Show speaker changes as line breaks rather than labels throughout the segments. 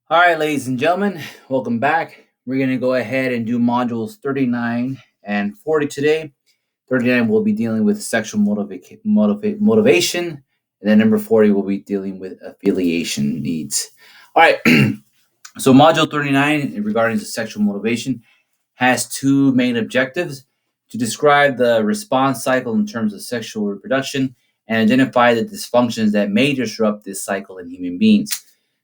All right, ladies and gentlemen, welcome back. We're going to go ahead and do modules 39 and 40 today. 39 we'll be dealing with sexual motivation, and then number 40 we'll be dealing with affiliation needs. All right, so module 39 regarding the sexual motivation has two main objectives: to describe the response cycle in terms of sexual reproduction and identify the dysfunctions that may disrupt this cycle in human beings.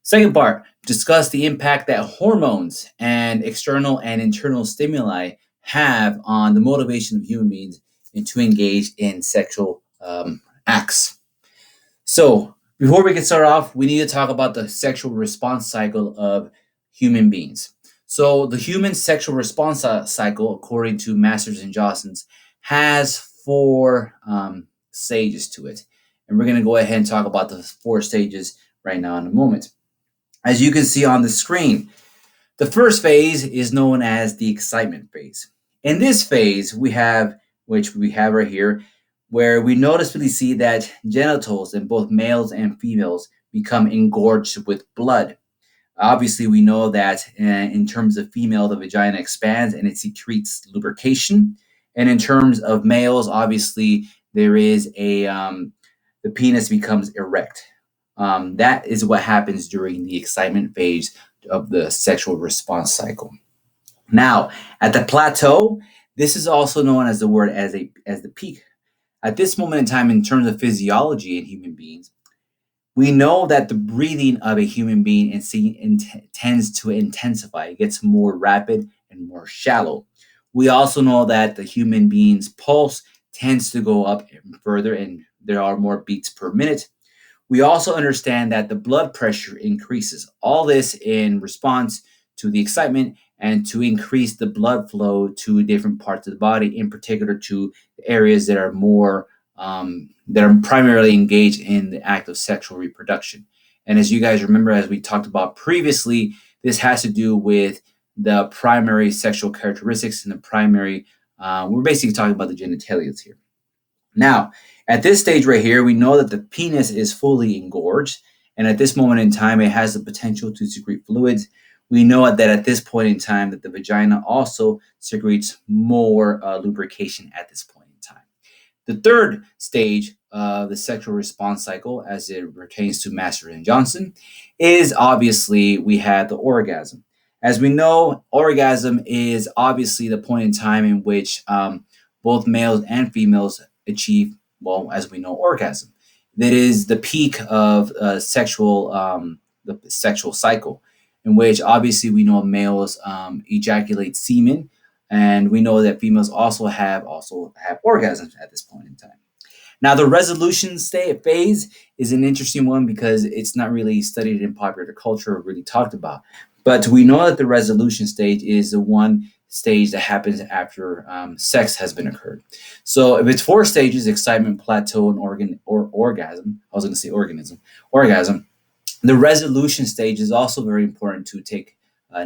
Second part, discuss the impact that hormones and external and internal stimuli have on the motivation of human beings and to engage in sexual acts. So, before we get started off, we need to talk about the sexual response cycle of human beings. So, the human sexual response cycle, according to Masters and Johnson's, has four stages to it. And we're going to go ahead and talk about the four stages right now in a moment. As you can see on the screen, the first phase is known as the excitement phase. In this phase, which we have right here, where we noticeably see that genitals in both males and females become engorged with blood. Obviously, we know that in terms of female, the vagina expands and it secretes lubrication. And in terms of males, obviously, there is the penis becomes erect. That is what happens during the excitement phase of the sexual response cycle. Now, at the plateau, this is also known as the peak. At this moment in time, in terms of physiology in human beings, we know that the breathing of a human being tends to intensify. It gets more rapid and more shallow. We also know that the human being's pulse tends to go up further, and there are more beats per minute. We also understand that the blood pressure increases. All this in response to the excitement and to increase the blood flow to different parts of the body, in particular to areas that are that are primarily engaged in the act of sexual reproduction. And as you guys remember, as we talked about previously, this has to do with the primary sexual characteristics and we're basically talking about the genitalia here. Now, at this stage right here, we know that the penis is fully engorged, and at this moment in time, it has the potential to secrete fluids. We know that at this point in time, that the vagina also secretes more lubrication at this point in time. The third stage of the sexual response cycle, as it pertains to Master and Johnson, is obviously we have the orgasm. As we know, orgasm is obviously the point in time in which both males and females achieve, well, as we know, orgasm. That is the peak of the sexual cycle, in which obviously we know males ejaculate semen, and we know that females also have orgasms at this point in time. Now, the resolution phase is an interesting one because it's not really studied in popular culture or really talked about. But we know that the resolution stage is the one stage that happens after sex has been occurred. So if it's four stages: excitement, plateau, and orgasm. I was going to say orgasm. The resolution stage is also very important to take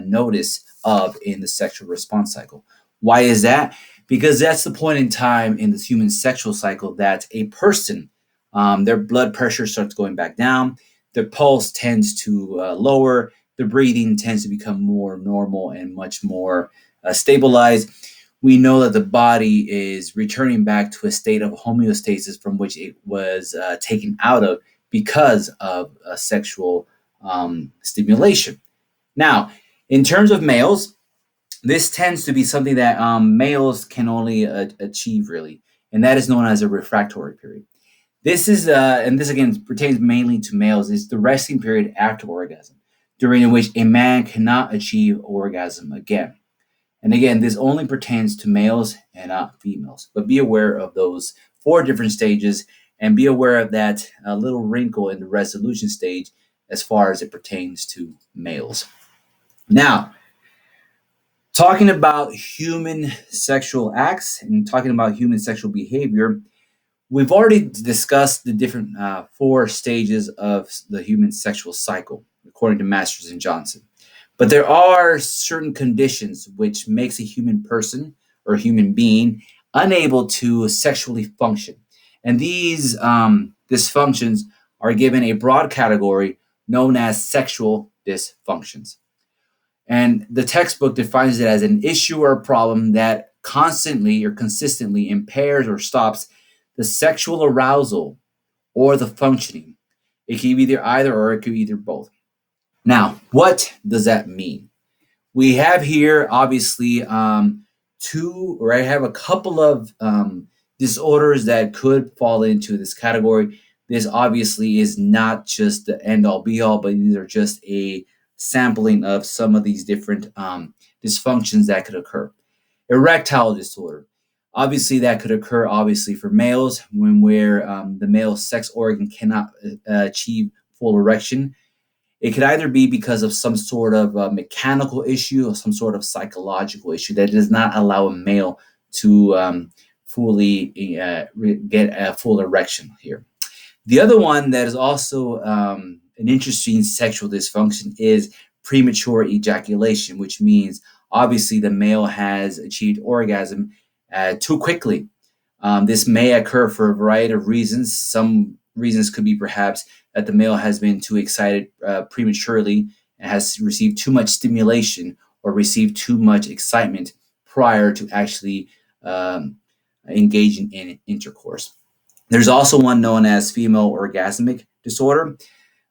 notice of in the sexual response cycle. Why is that? Because that's the point in time in the human sexual cycle that a person, their blood pressure starts going back down, their pulse tends to lower, their breathing tends to become more normal and much more stabilized. We know that the body is returning back to a state of homeostasis from which it was taken out of because of sexual stimulation. Now, in terms of males, this tends to be something that males can only achieve, really, and that is known as a refractory period. This is, and this again pertains mainly to males, is the resting period after orgasm, during which a man cannot achieve orgasm again. And again, this only pertains to males and not females. But be aware of those four different stages and be aware of that little wrinkle in the resolution stage as far as it pertains to males. Now, talking about human sexual acts and talking about human sexual behavior, we've already discussed the different four stages of the human sexual cycle, according to Masters and Johnson. But there are certain conditions which makes a human person or a human being unable to sexually function. And these dysfunctions are given a broad category known as sexual dysfunctions. And the textbook defines it as an issue or problem that constantly or consistently impairs or stops the sexual arousal or the functioning. It can be either or it could be either both. Now, what does that mean? We have here obviously two, or I have a couple of disorders that could fall into this category. This obviously is not just the end all be all, but these are just a sampling of some of these different dysfunctions that could occur. Erectile disorder. Obviously, that could occur obviously for males when where the male sex organ cannot achieve full erection. It could either be because of some sort of mechanical issue or some sort of psychological issue that does not allow a male to fully get a full erection here. The other one that is also an interesting sexual dysfunction is premature ejaculation, which means obviously the male has achieved orgasm too quickly. This may occur for a variety of reasons. Some reasons could be perhaps that the male has been too excited prematurely and has received too much stimulation or received too much excitement prior to actually engaging in intercourse. There's also one known as female orgasmic disorder.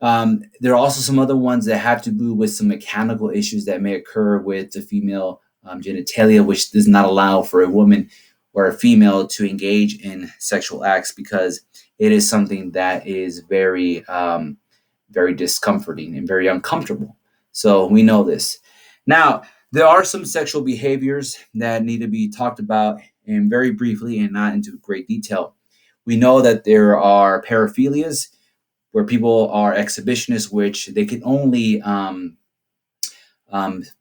There are also some other ones that have to do with some mechanical issues that may occur with the female genitalia, which does not allow for a woman or a female to engage in sexual acts because it is something that is very, very discomforting and very uncomfortable. So we know this. Now, there are some sexual behaviors that need to be talked about and very briefly and not into great detail. We know that there are paraphilias where people are exhibitionists, which they can only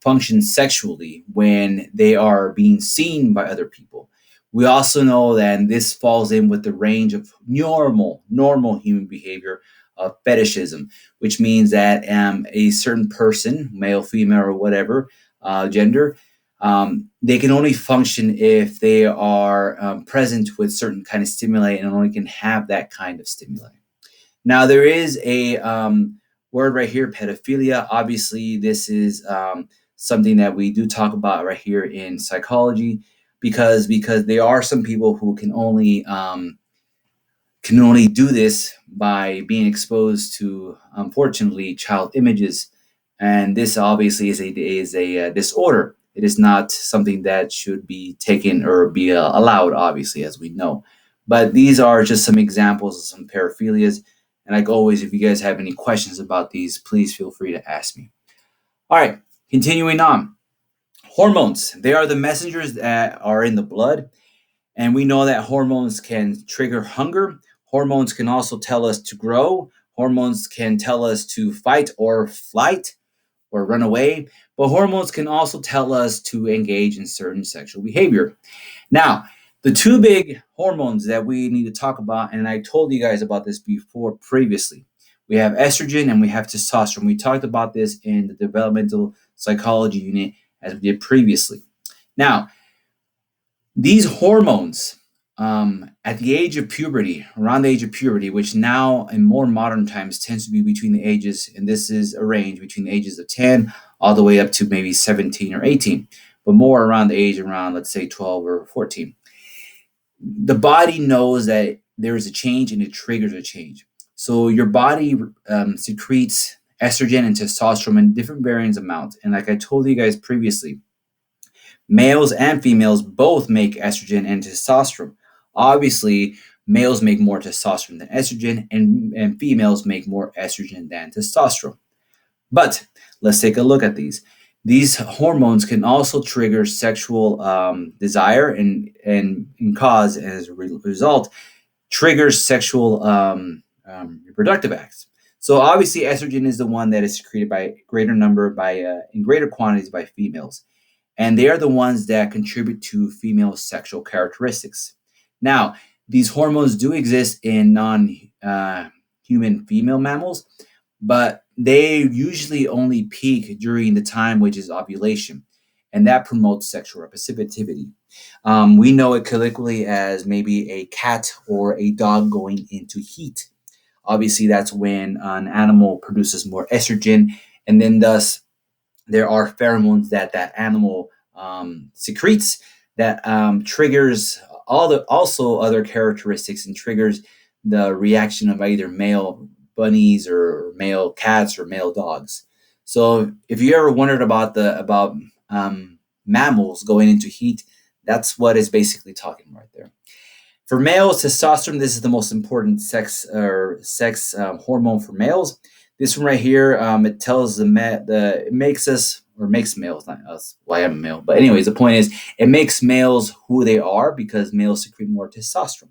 function sexually when they are being seen by other people. We also know that and this falls in with the range of normal human behavior of fetishism, which means that a certain person, male, female, or whatever gender, they can only function if they are present with certain kind of stimuli and only can have that kind of stimuli. Now, there is a word right here, pedophilia. Obviously, this is something that we do talk about right here in psychology because there are some people who can only do this by being exposed to, unfortunately, child images, and this obviously is a disorder. It is not something that should be taken or be allowed, obviously, as we know. But these are just some examples of some paraphilias. And like always, if you guys have any questions about these, please feel free to ask me. All right, continuing on. Hormones, they are the messengers that are in the blood. And we know that hormones can trigger hunger. Hormones can also tell us to grow. Hormones can tell us to fight or flight or run away. But hormones can also tell us to engage in certain sexual behavior. Now, the two big hormones that we need to talk about, and I told you guys about this before previously, we have estrogen and we have testosterone. We talked about this in the developmental psychology unit as we did previously. Now, these hormones at the age of puberty, around the age of puberty, which now in more modern times tends to be between the ages, and this is a range between the ages of 10 all the way up to maybe 17 or 18, but more around the age around, let's say, 12 or 14. The body knows that there is a change and it triggers a change. So your body secretes estrogen and testosterone in different varying amounts. And like I told you guys previously, males and females both make estrogen and testosterone. Obviously, males make more testosterone than estrogen, and females make more estrogen than testosterone. But let's take a look at these. These hormones can also trigger sexual desire and cause, as a result, triggers sexual reproductive acts. So obviously, estrogen is the one that is secreted by greater number in greater quantities by females, and they are the ones that contribute to female sexual characteristics. Now, these hormones do exist in non-human female mammals, but they usually only peak during the time which is ovulation, and that promotes sexual receptivity. We know it colloquially as maybe a cat or a dog going into heat. Obviously, that's when an animal produces more estrogen and then thus there are pheromones that animal secretes that triggers all the also other characteristics and triggers the reaction of either male bunnies or male cats or male dogs. So if you ever wondered about mammals going into heat, that's what is basically talking right there. For males, testosterone, this is the most important sex hormone for males. This one right here, it tells it makes us, or makes males, not us. Well, I am a male, but anyways, the point is, it makes males who they are because males secrete more testosterone.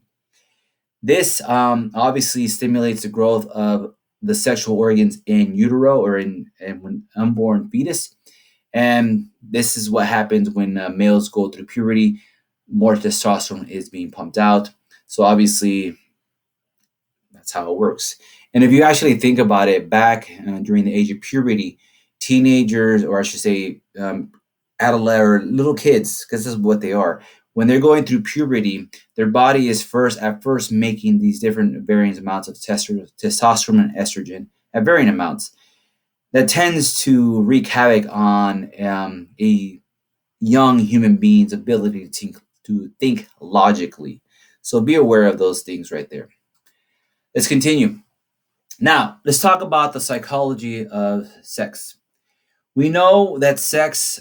This obviously stimulates the growth of the sexual organs in utero or in when unborn fetus, and this is what happens when males go through puberty. More testosterone is being pumped out. So obviously, that's how it works. And if you actually think about it, back during the age of puberty, teenagers, or I should say, adolescent or little kids, because this is what they are. When they're going through puberty, their body is at first making these different varying amounts of testosterone and estrogen at varying amounts. That tends to wreak havoc on a young human being's ability to think logically. So be aware of those things right there. Let's continue. Now, let's talk about the psychology of sex. We know that sex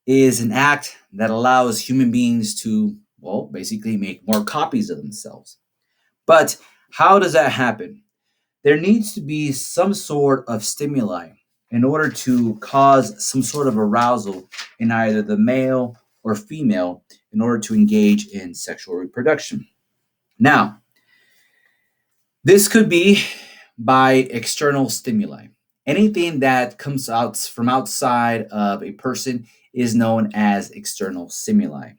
is an act that allows human beings to, well, basically make more copies of themselves. But how does that happen? There needs to be some sort of stimuli in order to cause some sort of arousal in either the male or female in order to engage in sexual reproduction. Now, this could be by external stimuli. Anything that comes out from outside of a person is known as external stimuli.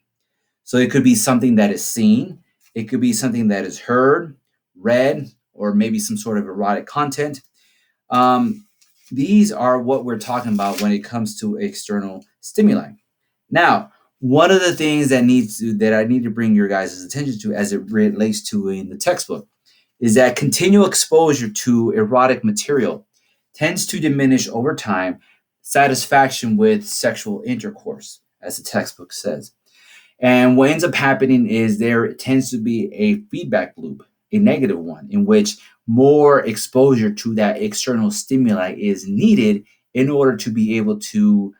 So it could be something that is seen, it could be something that is heard, read, or maybe some sort of erotic content. Um, these are what we're talking about when it comes to external stimuli. Now, one of the things that I need to bring your guys' attention to as it relates to in the textbook is that continual exposure to erotic material tends to diminish over time satisfaction with sexual intercourse, as the textbook says. And what ends up happening is there tends to be a feedback loop, a negative one, in which more exposure to that external stimuli is needed in order to be able to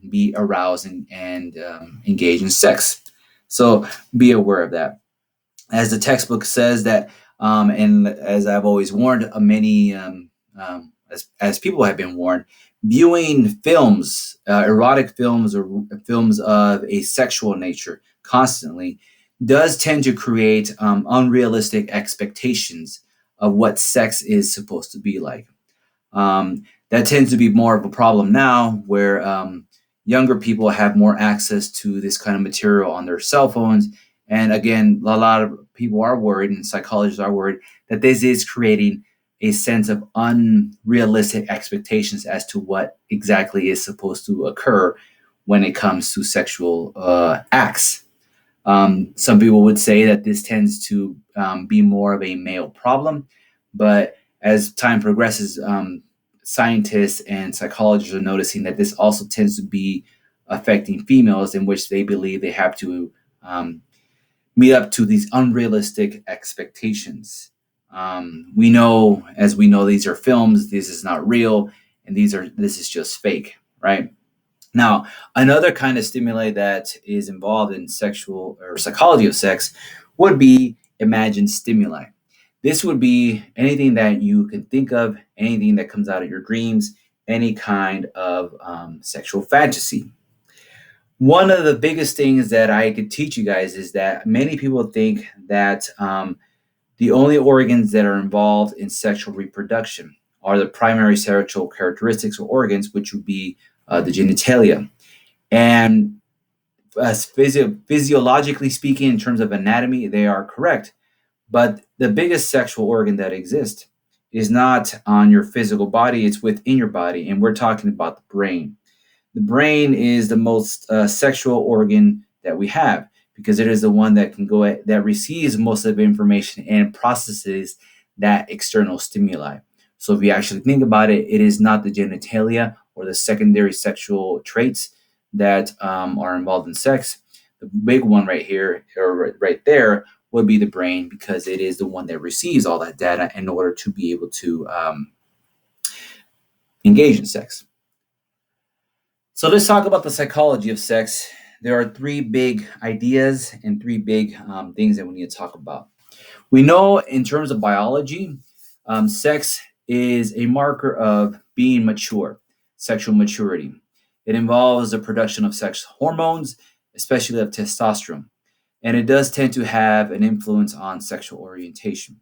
be aroused and engage in sex. So be aware of that. As the textbook says that, and as I've always warned, many as people have been warned, viewing films, erotic films or films of a sexual nature constantly does tend to create unrealistic expectations of what sex is supposed to be like. That tends to be more of a problem now where younger people have more access to this kind of material on their cell phones. And again, a lot of people are worried, and psychologists are worried, that this is creating a sense of unrealistic expectations as to what exactly is supposed to occur when it comes to sexual acts. Some people would say that this tends to be more of a male problem, but as time progresses, scientists and psychologists are noticing that this also tends to be affecting females, in which they believe they have to meet up to these unrealistic expectations. We know, as we know, these are films. This is not real, and this is just fake, right? Now, another kind of stimuli that is involved in sexual or psychology of sex would be imagined stimuli. This would be anything that you can think of, anything that comes out of your dreams, any kind of sexual fantasy. One of the biggest things that I could teach you guys is that many people think that the only organs that are involved in sexual reproduction are the primary sexual characteristics or organs, which would be the genitalia. And as physiologically speaking, in terms of anatomy, they are correct. But the biggest sexual organ that exists is not on your physical body, it's within your body. And we're talking about the brain. The brain is the most sexual organ that we have because it is the one that that receives most of the information and processes that external stimuli. So if you actually think about it, it is not the genitalia or the secondary sexual traits that are involved in sex. The big one right here, or right there, would be the brain, because it is the one that receives all that data in order to be able to engage in sex. So let's talk about the psychology of sex. There are three big ideas and three big things that we need to talk about. We know in terms of biology, sex is a marker of being mature, sexual maturity. It involves the production of sex hormones, especially of testosterone, and it does tend to have an influence on sexual orientation.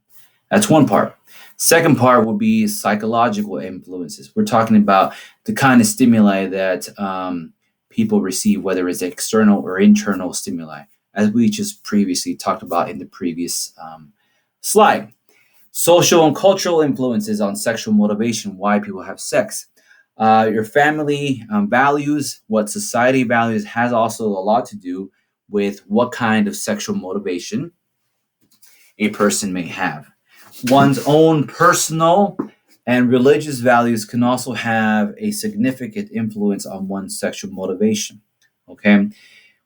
That's one part. Second part would be psychological influences. We're talking about the kind of stimuli that people receive, whether it's external or internal stimuli, as we just previously talked about in the previous slide. Social and cultural influences on sexual motivation, why people have sex. Your family values, what society values, has also a lot to do with what kind of sexual motivation a person may have. One's own personal and religious values can also have a significant influence on one's sexual motivation. Okay.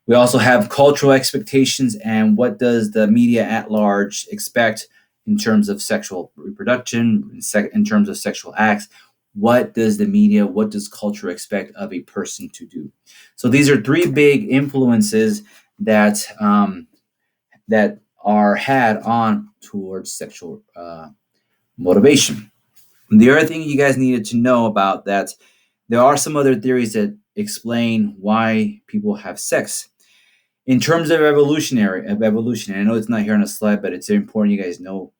We also have cultural expectations and what does the media at large expect in terms of sexual reproduction, in terms of sexual acts. What does the media, what does culture expect of a person to do? So these are three big influences that that are had on towards sexual motivation. The other thing you guys needed to know about that, there are some other theories that explain why people have sex. In terms of evolution, I know it's not here on the slide, but it's important you guys know.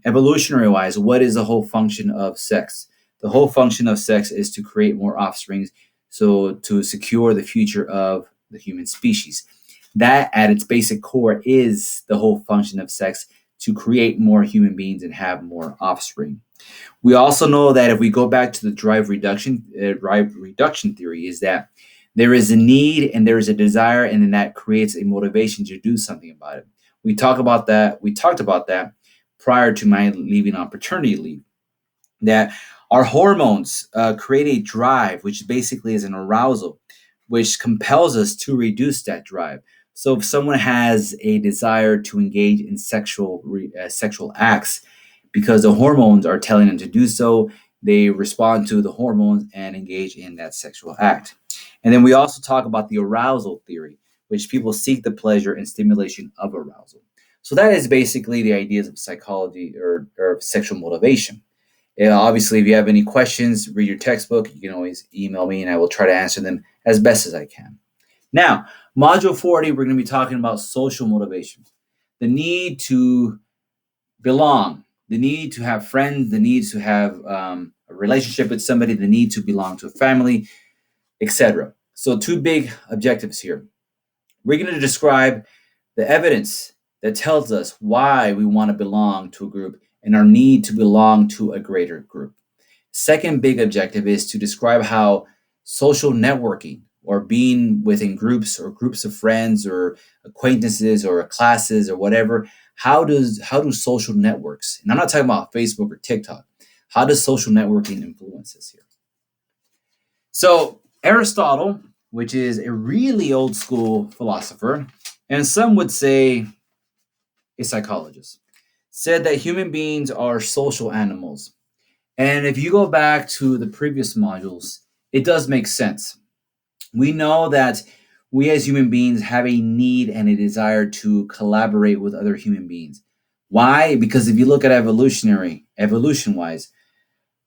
Evolutionary wise, what is the whole function of sex? The whole function of sex is to create more offspring, so to secure the future of the human species. That, at its basic core, is the whole function of sex, to create more human beings and have more offspring. We also know that if we go back to the drive reduction theory, is that there is a need and there is a desire, and then that creates a motivation to do something about it. We talked about that prior to my leaving on paternity leave. That our hormones create a drive, which basically is an arousal, which compels us to reduce that drive. So if someone has a desire to engage in sexual acts, because the hormones are telling them to do so, they respond to the hormones and engage in that sexual act. And then we also talk about the arousal theory, which people seek the pleasure and stimulation of arousal. So that is basically the ideas of psychology or sexual motivation. Obviously, if you have any questions, read your textbook. You can always email me and I will try to answer them as best as I can. Now, Module 40, we're going to be talking about social motivation. The need to belong, the need to have friends, the need to have a relationship with somebody, the need to belong to a family, etc. So two big objectives here. We're going to describe the evidence that tells us why we want to belong to a group and our need to belong to a greater group. Second big objective is to describe how social networking, or being within groups or groups of friends or acquaintances or classes or whatever, how do social networks, and I'm not talking about Facebook or TikTok, how does social networking influence us here? So Aristotle, which is a really old school philosopher, and some would say a psychologist, said that human beings are social animals. And if you go back to the previous modules, it does make sense. We know that we as human beings have a need and a desire to collaborate with other human beings. Why? Because if you look at evolution wise,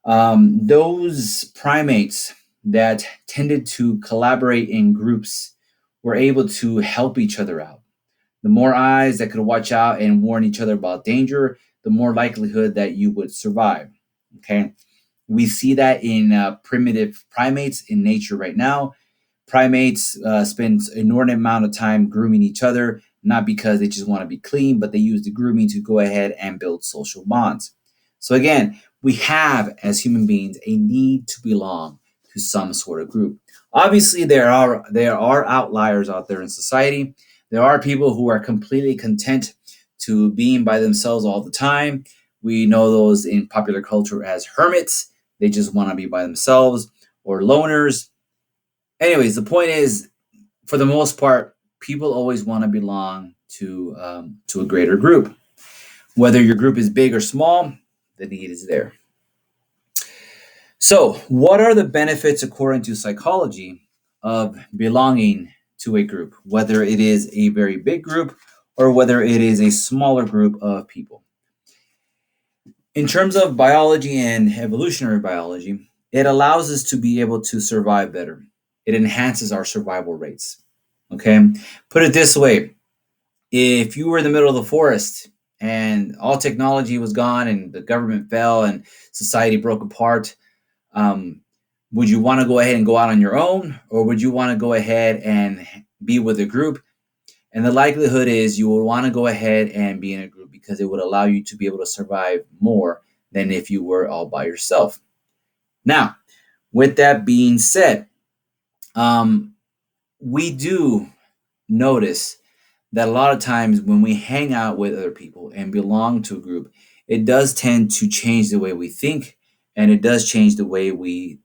those primates that tended to collaborate in groups were able to help each other out. The more eyes that could watch out and warn each other about danger, the more likelihood that you would survive. Okay. We see that in primitive primates in nature right now. Primates spend an inordinate amount of time grooming each other, not because they just want to be clean, but they use the grooming to go ahead and build social bonds. So again, we have, as human beings, a need to belong to some sort of group. Obviously, there are outliers out there in society. There are people who are completely content to being by themselves all the time. We know those in popular culture as hermits. They just want to be by themselves, or loners. Anyways, the point is, for the most part, people always want to belong to a greater group. Whether your group is big or small, the need is there. So, what are the benefits, according to psychology, of belonging to a group, whether it is a very big group or whether it is a smaller group of people? In terms of biology and evolutionary biology, it allows us to be able to survive better. It enhances our survival rates. Okay? Put it this way, if you were in the middle of the forest and all technology was gone and the government fell and society broke apart, um, would you want to go ahead and go out on your own, or would you want to go ahead and be with a group? And the likelihood is you would want to go ahead and be in a group because it would allow you to be able to survive more than if you were all by yourself. Now, with that being said, we do notice that a lot of times when we hang out with other people and belong to a group, it does tend to change the way we think, and it does change the way we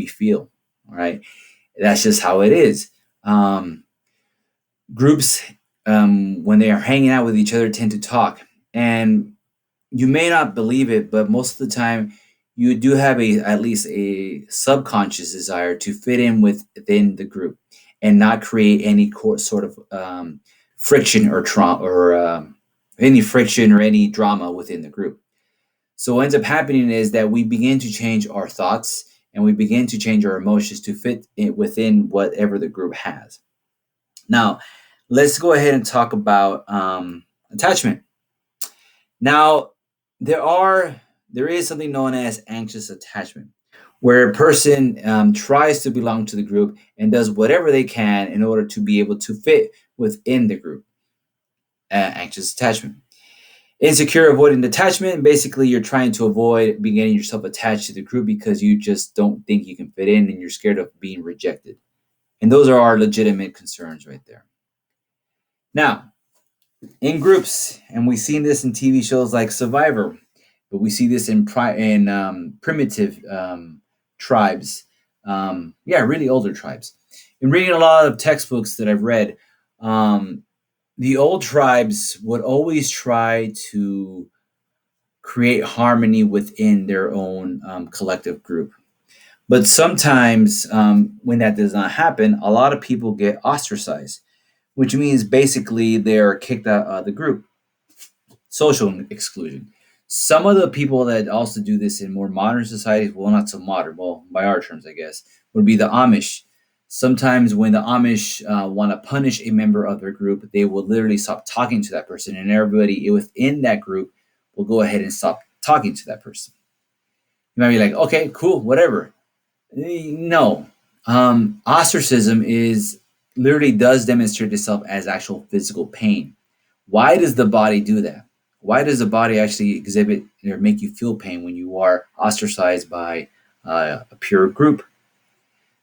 feel. All right, that's just how it is. Groups, when they are hanging out with each other, tend to talk, and you may not believe it, but most of the time, you do have at least a subconscious desire to fit in within the group and not create any sort of friction or trauma or any friction or any drama within the group. So what ends up happening is that we begin to change our thoughts and we begin to change our emotions to fit within whatever the group has. Now, let's go ahead and talk about attachment. Now, there is something known as anxious attachment, where a person tries to belong to the group and does whatever they can in order to be able to fit within the group. Anxious attachment. Insecure avoidant attachment. Basically, you're trying to avoid getting yourself attached to the group because you just don't think you can fit in and you're scared of being rejected. And those are our legitimate concerns right there. Now, in groups, and we've seen this in TV shows like Survivor, but we see this in primitive tribes. Really older tribes. In reading a lot of textbooks that I've read, the old tribes would always try to create harmony within their own collective group. But sometimes when that does not happen, a lot of people get ostracized, which means basically they're kicked out of the group. Social exclusion. Some of the people that also do this in more modern societies, well, not so modern, well, by our terms, I guess, would be the Amish. Sometimes when the Amish want to punish a member of their group, they will literally stop talking to that person, and everybody within that group will go ahead and stop talking to that person. You might be like, okay, cool, whatever. No. Ostracism is literally does demonstrate itself as actual physical pain. Why does the body do that? Why does the body actually exhibit or make you feel pain when you are ostracized by a pure group?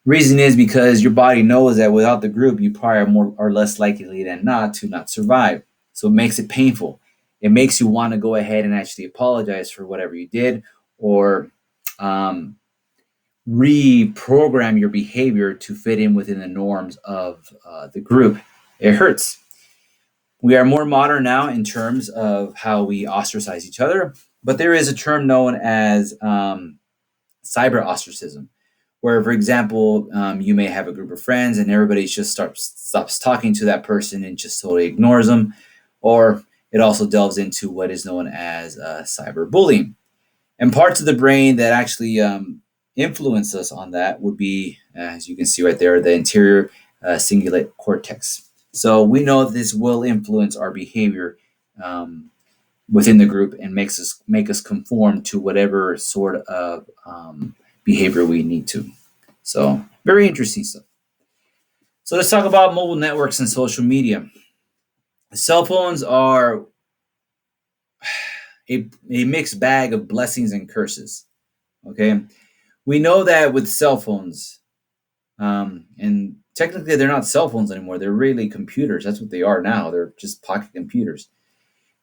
Reason is because your body knows that without the group, you probably are more or less likely than not to not survive. So it makes it painful. It makes you want to go ahead and actually apologize for whatever you did, or reprogram your behavior to fit in within the norms of the group. It hurts. We are more modern now in terms of how we ostracize each other, but there is a term known as cyber ostracism, where, for example, you may have a group of friends and everybody just stops talking to that person and just totally ignores them, or it also delves into what is known as cyberbullying. And parts of the brain that actually influence us on that would be, as you can see right there, the anterior cingulate cortex. So we know this will influence our behavior within the group and make us conform to whatever sort of behavior we need to. So very interesting stuff. So let's talk about mobile networks and social media. Cell phones are a mixed bag of blessings and curses. Okay, we know that with cell phones, and technically they're not cell phones anymore. They're really computers. That's what they are now. They're just pocket computers.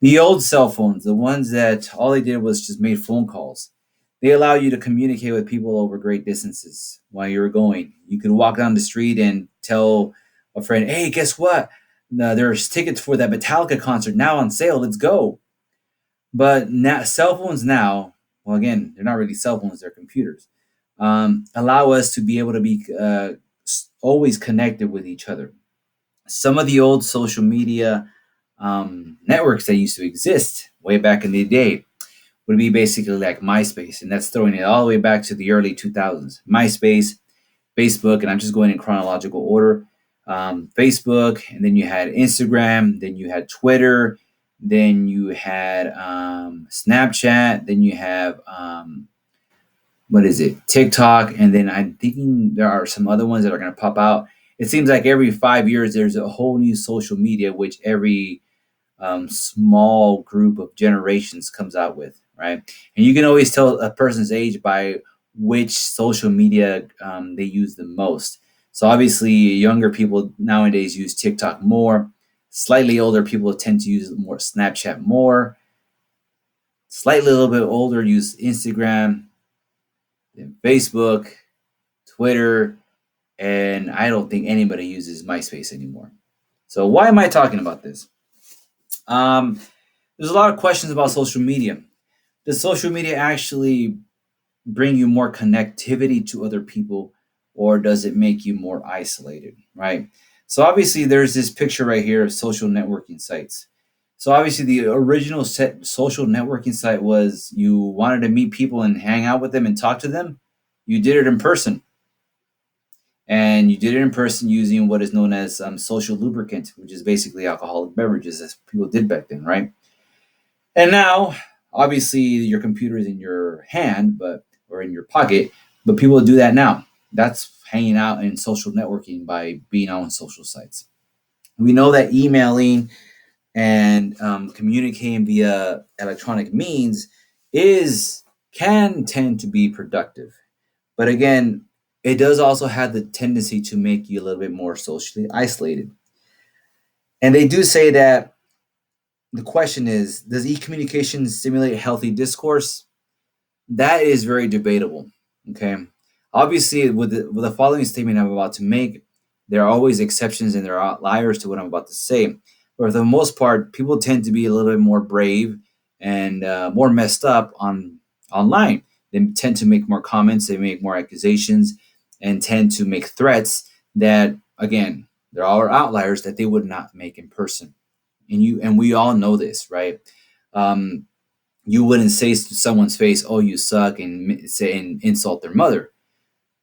The old cell phones, the ones that all they did was just made phone calls, they allow you to communicate with people over great distances while you're going. You could walk down the street and tell a friend, "Hey, guess what? There's tickets for that Metallica concert now on sale. Let's go." But now, cell phones now, well, again, they're not really cell phones; they're computers. Allow us to be able to be always connected with each other. Some of the old social media networks that used to exist way back in the day would be basically like MySpace, and that's throwing it all the way back to the early 2000s. MySpace, Facebook, and I'm just going in chronological order. Facebook, and then you had Instagram, then you had Twitter, then you had Snapchat, then you have what is it, TikTok, and then I'm thinking there are some other ones that are going to pop out. It seems like every 5 years there's a whole new social media, which every small group of generations comes out with, right? And you can always tell a person's age by which social media they use the most. So obviously, younger people nowadays use TikTok more. Slightly older people tend to use more Snapchat more. Slightly a little bit older use Instagram, then Facebook, Twitter, and I don't think anybody uses MySpace anymore. So why am I talking about this? Um, there's a lot of questions about social media. Does social media actually bring you more connectivity to other people, or does it make you more isolated, right? So obviously there's this picture right here of social networking sites. So obviously the original social networking site was you wanted to meet people and hang out with them and talk to them. You did it in person, and you did it in person using what is known as social lubricant, which is basically alcoholic beverages, as people did back then, right? And now, obviously, your computer is in your hand, but or in your pocket, but people do that now. That's hanging out in social networking by being on social sites. We know that emailing and communicating via electronic means is can tend to be productive, but again, it does also have the tendency to make you a little bit more socially isolated. And they do say that the question is, does e-communication stimulate healthy discourse? That is very debatable. Okay. Obviously, with the following statement I'm about to make, there are always exceptions and there are outliers to what I'm about to say. But for the most part, people tend to be a little bit more brave and more messed up on online. They tend to make more comments, they make more accusations, and tend to make threats that, again, there are outliers that they would not make in person. And we all know this, right? Um, you wouldn't say to someone's face, "Oh, you suck," and say and insult their mother.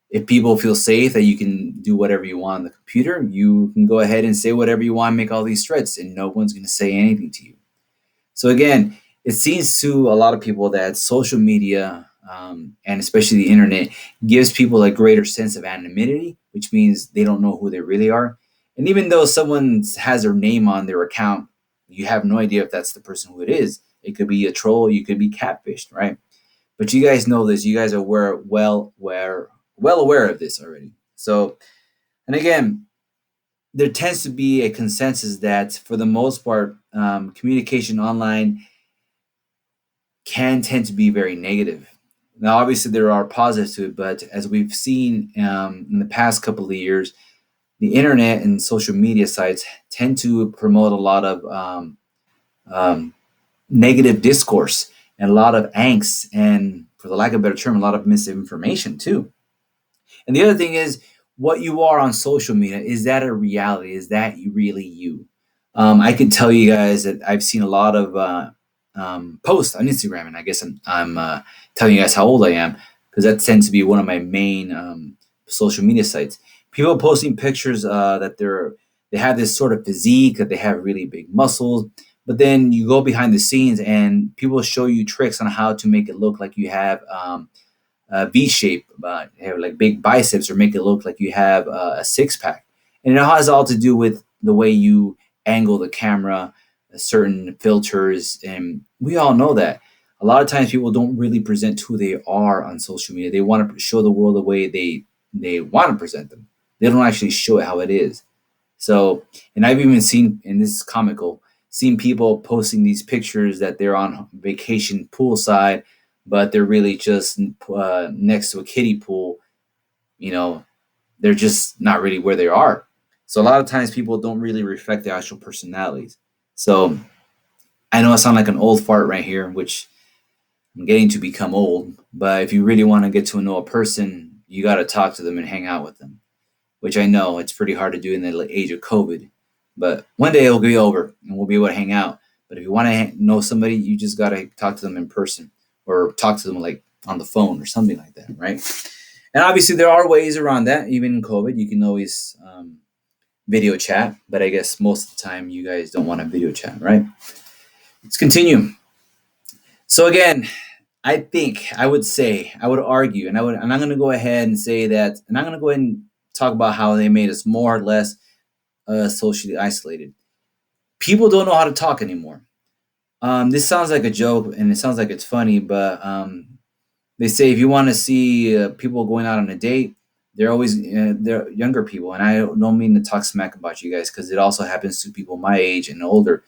If people feel safe that you can do whatever you want on the computer, you can go ahead and say whatever you want, make all these threats, and no one's going to say anything to you. So again, it seems to a lot of people that social media and especially the internet gives people a greater sense of anonymity, which means they don't know who they really are. And even though someone has their name on their account, you have no idea if that's the person who it is. It could be a troll, you could be catfished, right? But you guys know this. You guys are well aware of this already. So, and again, there tends to be a consensus that for the most part, communication online can tend to be very negative. Now, obviously, there are positives to it, but as we've seen in the past couple of years, the internet and social media sites tend to promote a lot of um, negative discourse and a lot of angst, and for the lack of a better term, a lot of misinformation too. And the other thing is, what you are on social media, is that a reality? Is that really you? I can tell you guys that I've seen a lot of posts on Instagram, and I guess I'm telling you guys how old I am because that tends to be one of my main social media sites. People posting pictures that they have this sort of physique, that they have really big muscles, but then you go behind the scenes and people show you tricks on how to make it look like you have V shape, have like big biceps, or make it look like you have a six pack. And it has all to do with the way you angle the camera, certain filters, and we all know that. A lot of times people don't really present who they are on social media. They want to show the world the way they want to present them. They don't actually show it how it is. So, and I've even seen, and this is comical, seen people posting these pictures that they're on vacation poolside, but they're really just next to a kiddie pool. You know, they're just not really where they are. So a lot of times people don't really reflect their actual personalities. So I know I sound like an old fart right here, which I'm getting to become old. But if you really want to get to know a person, you got to talk to them and hang out with them, which I know it's pretty hard to do in the age of COVID. But one day it'll be over and we'll be able to hang out. But if you want to know somebody, you just got to talk to them in person or talk to them like on the phone or something like that, right? And obviously there are ways around that. Even in COVID, you can always video chat. But I guess most of the time you guys don't want to video chat, right? Let's continue. So again, I would argue, and I'm going to go ahead and say that, and I'm going to go ahead and talk about how they made us more or less socially isolated. People don't know how to talk anymore. This sounds like a joke, and it sounds like it's funny, but they say if you want to see people going out on a date, they're younger people, and I don't mean to talk smack about you guys because it also happens to people my age and older.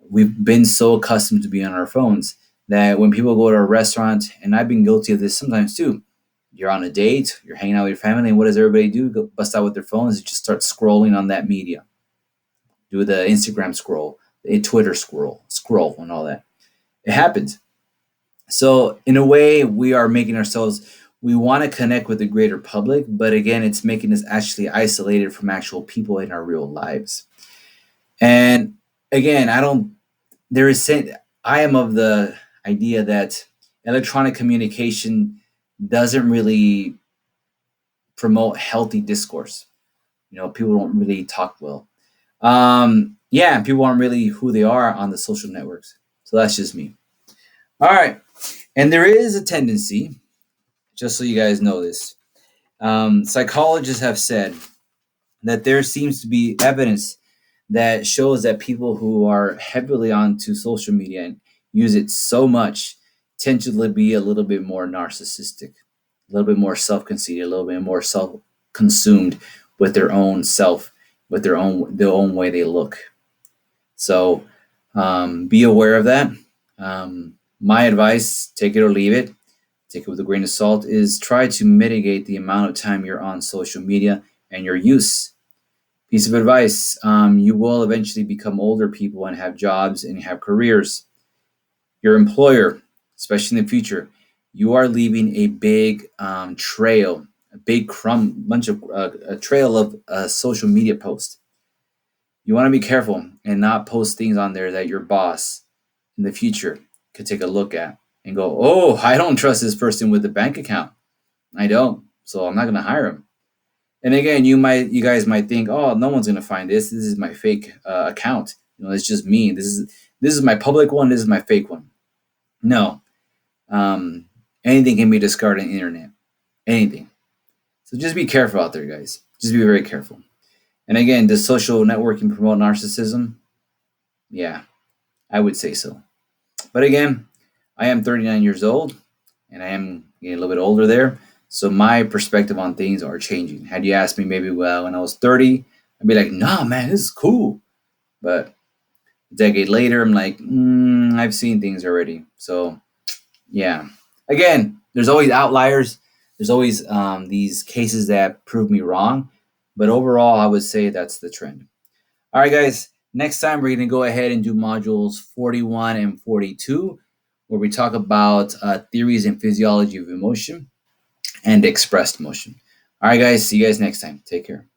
We've been so accustomed to being on our phones that when people go to a restaurant, and I've been guilty of this sometimes too, you're on a date, you're hanging out with your family, and what does everybody do? Go bust out with their phones and just start scrolling on that media. Do the Instagram scroll, the Twitter scroll, and all that. It happens. So in a way, we are making ourselves. We want to connect with the greater public, but again, it's making us actually isolated from actual people in our real lives. And again, I don't. There is. I am of the idea that electronic communication doesn't really promote healthy discourse. People don't really talk well. Yeah, people aren't really who they are on the social networks. So that's just me. All right. And there is a tendency, just so you guys know this, psychologists have said that there seems to be evidence that shows that people who are heavily onto social media and use it so much tend to be a little bit more narcissistic, a little bit more self-conceited, a little bit more self-consumed with their own self, with their own way they look. So be aware of that. My advice, take it or leave it, take it with a grain of salt, is try to mitigate the amount of time you're on social media and your use. Piece of advice, you will eventually become older people and have jobs and have careers. Your employer, especially in the future, you are leaving a big trail, a big a trail of social media posts. You want to be careful and not post things on there that your boss in the future could take a look at and go, oh, I don't trust this person with a bank account. I don't, so I'm not going to hire him. And again, you guys might think, oh, no one's going to find this. This is my fake account. It's just me. This is my public one. This is my fake one. No, anything can be discarded on the internet. Anything. So just be careful out there, guys. Just be very careful. And again, does social networking promote narcissism? Yeah, I would say so. But again, I am 39 years old, and I am getting a little bit older there. So my perspective on things are changing. Had you asked me maybe, when I was 30, I'd be like, nah, man, this is cool. But a decade later, I'm like, I've seen things already. So, yeah. Again, there's always outliers. There's always these cases that prove me wrong. But overall, I would say that's the trend. All right, guys. Next time, we're going to go ahead and do modules 41 and 42, where we talk about theories and physiology of emotion and expressed emotion. All right, guys. See you guys next time. Take care.